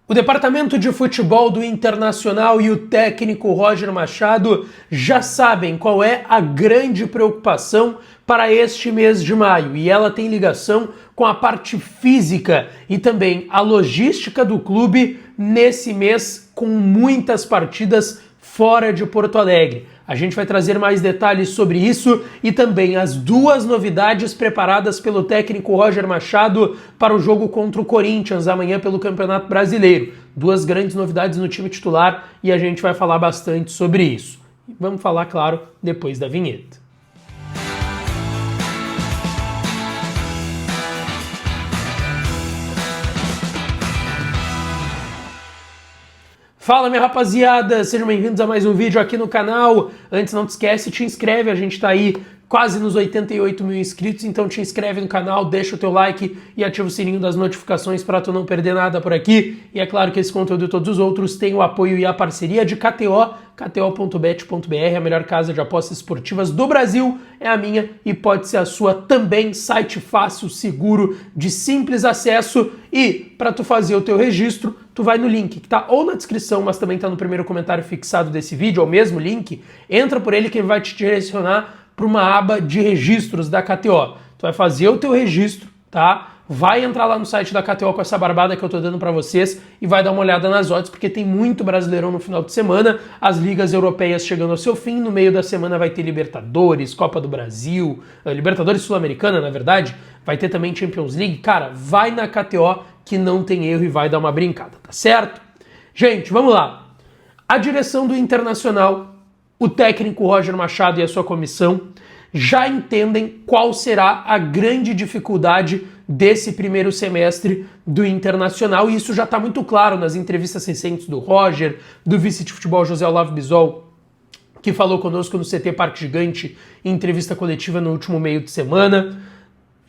O departamento de futebol do Internacional e o técnico Roger Machado já sabem qual é a grande preocupação para este mês de maio, e ela tem ligação com a parte física e também a logística do clube nesse mês, com muitas partidas fora de Porto Alegre. A gente vai trazer mais detalhes sobre isso e também as duas novidades preparadas pelo técnico Roger Machado para o jogo contra o Corinthians amanhã pelo Campeonato Brasileiro. Duas grandes novidades no time titular e a gente vai falar bastante sobre isso. Vamos falar, claro, depois da vinheta. Fala, minha rapaziada, sejam bem-vindos a mais um vídeo aqui no canal. Antes, não te esquece, te inscreve, a gente tá aí quase nos 88 mil inscritos, então te inscreve no canal, deixa o teu like e ativa o sininho das notificações para tu não perder nada por aqui. E é claro que esse conteúdo e todos os outros têm o apoio e a parceria de KTO, kto.bet.br, a melhor casa de apostas esportivas do Brasil, é a minha e pode ser a sua também, site fácil, seguro, de simples acesso. E para tu fazer o teu registro, tu vai no link que tá ou na descrição, mas também tá no primeiro comentário fixado desse vídeo, é o mesmo link, entra por ele que ele vai te direcionar para uma aba de registros da KTO. Tu vai fazer o teu registro, tá? Vai entrar lá no site da KTO com essa barbada que eu tô dando para vocês e vai dar uma olhada nas odds, porque tem muito Brasileirão no final de semana, as ligas europeias chegando ao seu fim, no meio da semana vai ter Libertadores, Copa do Brasil, Libertadores Sul-Americana, na verdade, vai ter também Champions League. Cara, vai na KTO que não tem erro e vai dar uma brincada, tá certo? Gente, vamos lá. A direção do Internacional, o técnico Roger Machado e a sua comissão já entendem qual será a grande dificuldade desse primeiro semestre do Internacional, e isso já está muito claro nas entrevistas recentes do Roger, do vice de futebol José Olavo Bisol, que falou conosco no CT Parque Gigante em entrevista coletiva no último meio de semana.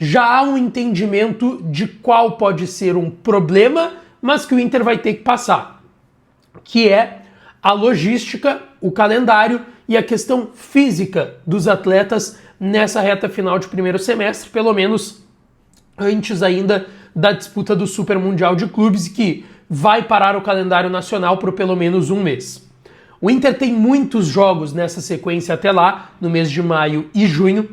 Já há um entendimento de qual pode ser um problema, mas que o Inter vai ter que passar, que é a logística, o calendário e a questão física dos atletas nessa reta final de primeiro semestre, pelo menos antes ainda da disputa do Super Mundial de Clubes, que vai parar o calendário nacional por pelo menos um mês. O Inter tem muitos jogos nessa sequência até lá, no mês de maio e junho,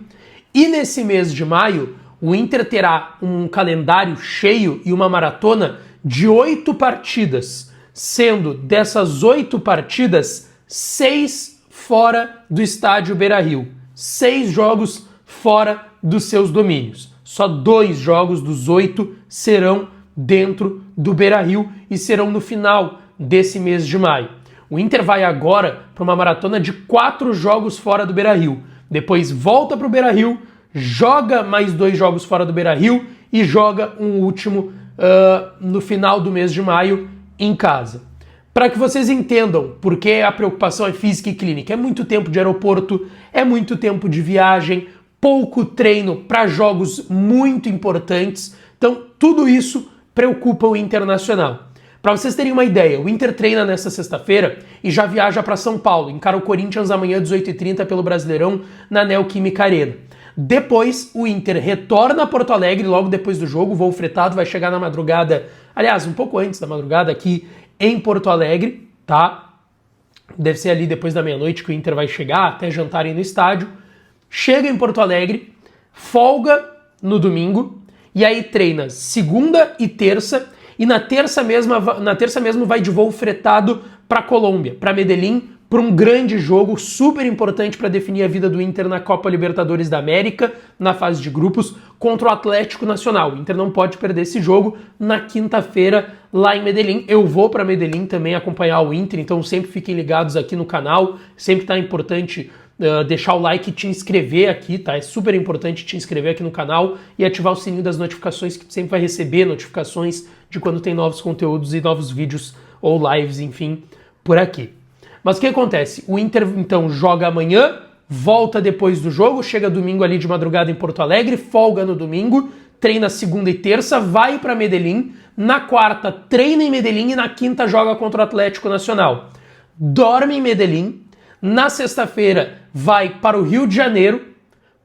e nesse mês de maio o Inter terá um calendário cheio e uma maratona de 8 partidas, sendo dessas 8 partidas, 6 fora do estádio Beira-Rio. 6 jogos fora dos seus domínios. Só 2 jogos dos 8 serão dentro do Beira-Rio e serão no final desse mês de maio. O Inter vai agora para uma maratona de 4 jogos fora do Beira-Rio. Depois volta para o Beira-Rio, joga mais 2 jogos fora do Beira-Rio e joga um último no final do mês de maio em casa. Para que vocês entendam por que a preocupação é física e clínica, é muito tempo de aeroporto, é muito tempo de viagem, pouco treino para jogos muito importantes, então tudo isso preocupa o Internacional. Para vocês terem uma ideia, o Inter treina nesta sexta-feira e já viaja para São Paulo, encara o Corinthians amanhã às 18h30 pelo Brasileirão na Neoquímica Arena. Depois o Inter retorna a Porto Alegre logo depois do jogo, o voo fretado vai chegar na madrugada, aliás, um pouco antes da madrugada aqui em Porto Alegre, tá? Deve ser ali depois da meia-noite que o Inter vai chegar, até jantarem no estádio. Chega em Porto Alegre, folga no domingo, e aí treina segunda e terça, e na terça mesmo vai de voo fretado para Colômbia, para Medellín, para um grande jogo super importante para definir a vida do Inter na Copa Libertadores da América, na fase de grupos, contra o Atlético Nacional. O Inter não pode perder esse jogo na quinta-feira lá em Medellín. Eu vou para Medellín também acompanhar o Inter, então sempre fiquem ligados aqui no canal. Sempre tá importante deixar o like e te inscrever aqui, tá? É super importante te inscrever aqui no canal e ativar o sininho das notificações, que tu sempre vai receber notificações de quando tem novos conteúdos e novos vídeos ou lives, enfim, por aqui. Mas o que acontece? O Inter, então, joga amanhã, volta depois do jogo, chega domingo ali de madrugada em Porto Alegre, folga no domingo, treina segunda e terça, vai para Medellín, na quarta treina em Medellín e na quinta joga contra o Atlético Nacional. Dorme em Medellín, na sexta-feira vai para o Rio de Janeiro,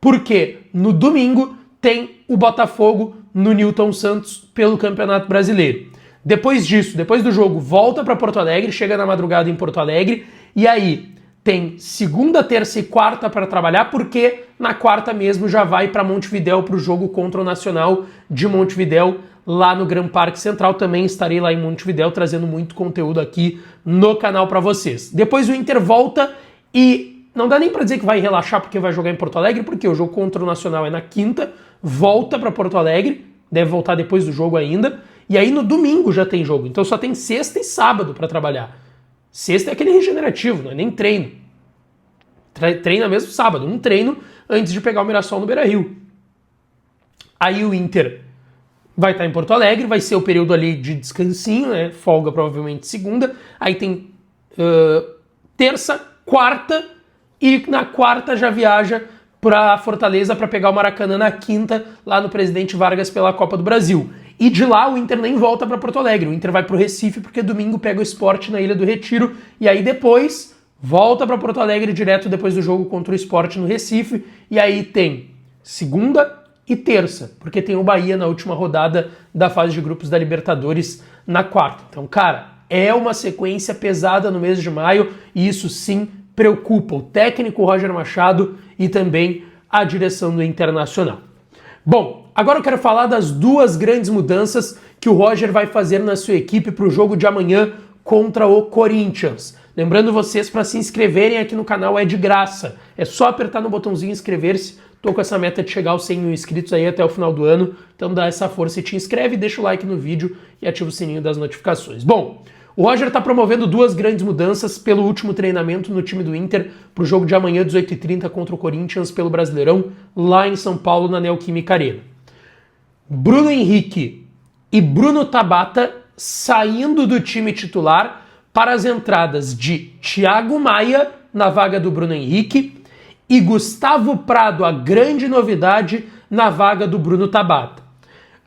porque no domingo tem o Botafogo no Newton Santos pelo Campeonato Brasileiro. Depois disso, depois do jogo, volta para Porto Alegre, chega na madrugada em Porto Alegre, e aí tem segunda, terça e quarta para trabalhar, porque na quarta mesmo já vai para Montevidéu para o jogo contra o Nacional de Montevidéu, lá no Gran Parque Central. Também estarei lá em Montevidéu trazendo muito conteúdo aqui no canal para vocês. Depois o Inter volta e não dá nem para dizer que vai relaxar porque vai jogar em Porto Alegre, porque o jogo contra o Nacional é na quinta, volta para Porto Alegre, deve voltar depois do jogo ainda, e aí no domingo já tem jogo, então só tem sexta e sábado para trabalhar. Sexta é aquele regenerativo, não é nem treino. Treina mesmo sábado, um treino antes de pegar o Mirassol no Beira-Rio. Aí o Inter vai estar em Porto Alegre, vai ser o período ali de descansinho, né? Folga provavelmente segunda. Aí tem terça, quarta, e na quarta já viaja para Fortaleza para pegar o Maracanã na quinta, lá no Presidente Vargas pela Copa do Brasil. E de lá o Inter nem volta para Porto Alegre, o Inter vai para o Recife porque domingo pega o Sport na Ilha do Retiro, e aí depois volta para Porto Alegre direto depois do jogo contra o Sport no Recife, e aí tem segunda e terça, porque tem o Bahia na última rodada da fase de grupos da Libertadores na quarta. Então, cara, é uma sequência pesada no mês de maio, e isso sim preocupa o técnico Roger Machado e também a direção do Internacional. Bom, agora eu quero falar das duas grandes mudanças que o Roger vai fazer na sua equipe para o jogo de amanhã contra o Corinthians. Lembrando vocês, para se inscreverem aqui no canal é de graça. É só apertar no botãozinho inscrever-se. Tô com essa meta de chegar aos 100 mil inscritos aí até o final do ano. Então dá essa força e te inscreve, deixa o like no vídeo e ativa o sininho das notificações. Bom, o Roger está promovendo duas grandes mudanças pelo último treinamento no time do Inter para o jogo de amanhã, 18h30, contra o Corinthians pelo Brasileirão, lá em São Paulo, na Neoquímica Arena. Bruno Henrique e Bruno Tabata saindo do time titular para as entradas de Thiago Maia na vaga do Bruno Henrique e Gustavo Prado, a grande novidade, na vaga do Bruno Tabata.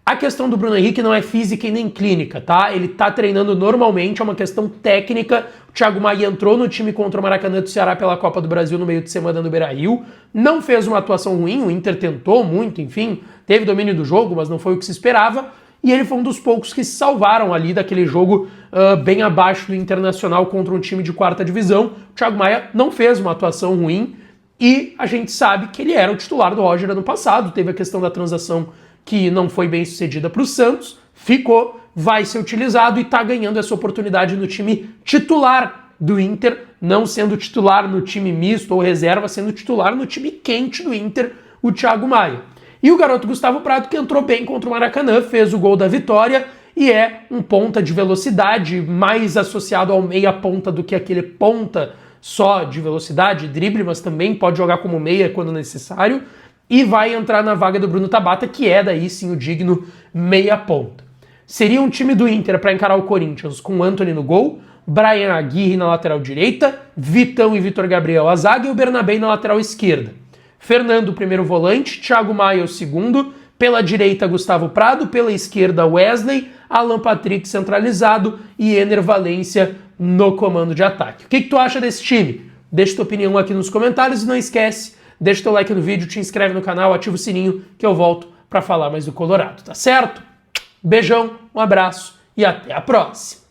A questão do Bruno Henrique não é física e nem clínica, tá? Ele tá treinando normalmente, é uma questão técnica. O Thiago Maia entrou no time contra o Maracanã do Ceará pela Copa do Brasil no meio de semana no Beira-Rio. Não fez uma atuação ruim, o Inter tentou muito, enfim, teve domínio do jogo, mas não foi o que se esperava. E ele foi um dos poucos que se salvaram ali daquele jogo bem abaixo do Internacional contra um time de quarta divisão. O Thiago Maia não fez uma atuação ruim e a gente sabe que ele era o titular do Roger ano passado. Teve a questão da transação que não foi bem sucedida para o Santos, ficou, vai ser utilizado e está ganhando essa oportunidade no time titular do Inter, não sendo titular no time misto ou reserva, sendo titular no time quente do Inter, o Thiago Maia. E o garoto Gustavo Prado, que entrou bem contra o Maracanã, fez o gol da vitória e é um ponta de velocidade, mais associado ao meia ponta do que aquele ponta só de velocidade, drible, mas também pode jogar como meia quando necessário. E vai entrar na vaga do Bruno Tabata, que é daí sim o digno meia ponta. Seria um time do Inter para encarar o Corinthians com o Antony no gol, Brian Aguirre na lateral direita, Vitão e Vitor Gabriel a zaga e o Bernabé na lateral esquerda. Fernando, o primeiro volante, Thiago Maia o segundo, pela direita Gustavo Prado, pela esquerda Wesley, Alan Patrick centralizado e Ener Valencia no comando de ataque. O que tu acha desse time? Deixa tua opinião aqui nos comentários e não esquece, deixa teu like no vídeo, te inscreve no canal, ativa o sininho que eu volto para falar mais do Colorado, tá certo? Beijão, um abraço e até a próxima!